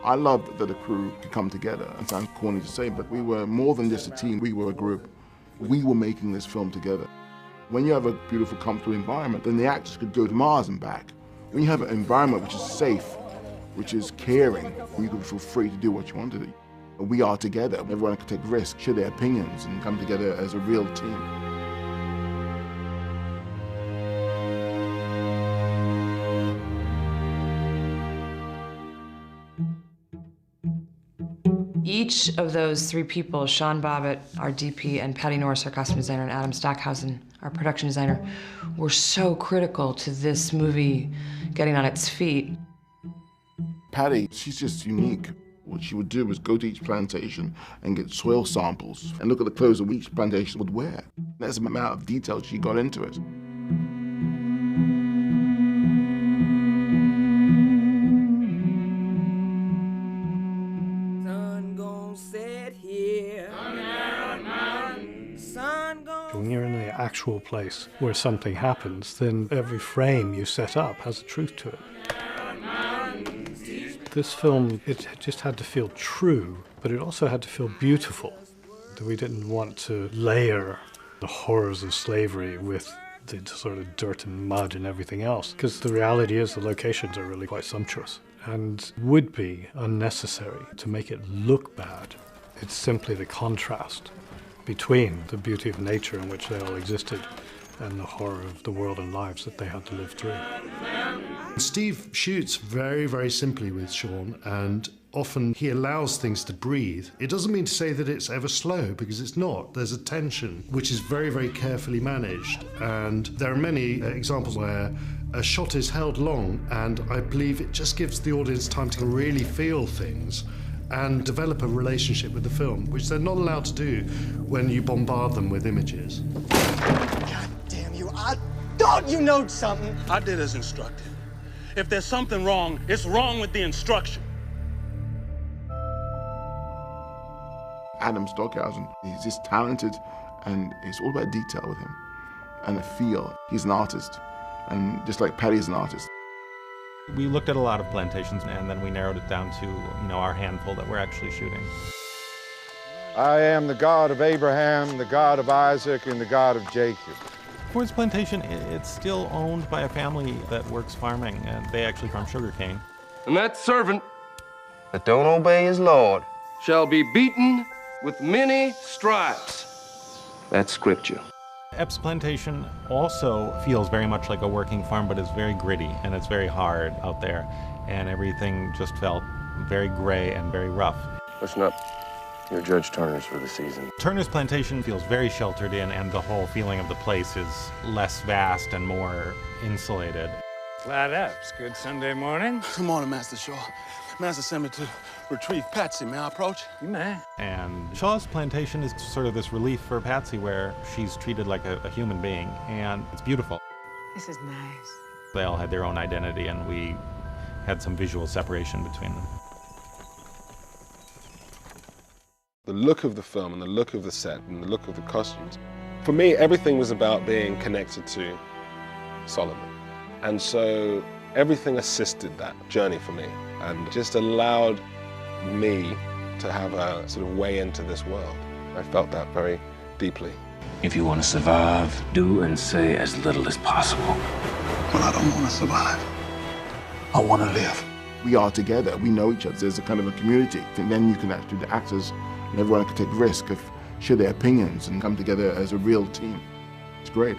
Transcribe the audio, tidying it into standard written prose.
I loved that the crew could come together. It sounds corny to say, but we were more than just a team, we were a group. We were making this film together. When you have a beautiful, comfortable environment, then the actors could go to Mars and back. When you have an environment which is safe, which is caring, you can feel free to do what you want to do. We are together. Everyone can take risks, share their opinions, and come together as a real team. Each of those three people, Sean Bobbitt, our DP, and Patty Norris, our costume designer, and Adam Stockhausen, our production designer, were so critical to this movie getting on its feet. Patty, she's just unique. What she would do was go to each plantation and get soil samples and look at the clothes that each plantation would wear. That's the amount of detail she got into it. When you're in the actual place where something happens, then every frame you set up has a truth to it. This film, it just had to feel true, but it also had to feel beautiful. We didn't want to layer the horrors of slavery with the sort of dirt and mud and everything else, because the reality is the locations are really quite sumptuous and would be unnecessary to make it look bad. It's simply the contrast between the beauty of nature in which they all existed and the horror of the world and lives that they had to live through. Steve shoots very, very simply with Sean, and often he allows things to breathe. It doesn't mean to say that it's ever slow, because it's not. There's a tension which is very, very carefully managed, and there are many examples where a shot is held long, and I believe it just gives the audience time to really feel things and develop a relationship with the film, which they're not allowed to do when you bombard them with images. God damn you, I thought you know something. I did as instructed. If there's something wrong, it's wrong with the instruction. Adam Stockhausen, he's just talented, and it's all about detail with him and the feel. He's an artist, and just like Patty's an artist. We looked at a lot of plantations, and then we narrowed it down to, our handful that we're actually shooting. I am the God of Abraham, the God of Isaac, and the God of Jacob. Ford's plantation, it's still owned by a family that works farming, and they actually farm sugarcane. And that servant that don't obey his Lord shall be beaten with many stripes. That's scripture. Epps Plantation also feels very much like a working farm, but it's very gritty and it's very hard out there, and everything just felt very gray and very rough. Listen up. You're Judge Turner's for the season. Turner's Plantation feels very sheltered in, and the whole feeling of the place is less vast and more insulated. Glad Epps. Good Sunday morning. Good morning, Master Shaw. Master sent me to retrieve Patsy. May I approach? You may. And Shaw's plantation is sort of this relief for Patsy, where she's treated like a human being, and it's beautiful. This is nice. They all had their own identity, and we had some visual separation between them. The look of the film and the look of the set and the look of the costumes. For me, everything was about being connected to Solomon. And so everything assisted that journey for me and just allowed me to have a sort of way into this world. I felt that very deeply. If you want to survive, do and say as little as possible. Well, I don't want to survive. I want to live. We are together. We know each other. There's a kind of a community. And then you can actually, the actors, and everyone can take risk of share their opinions and come together as a real team. It's great.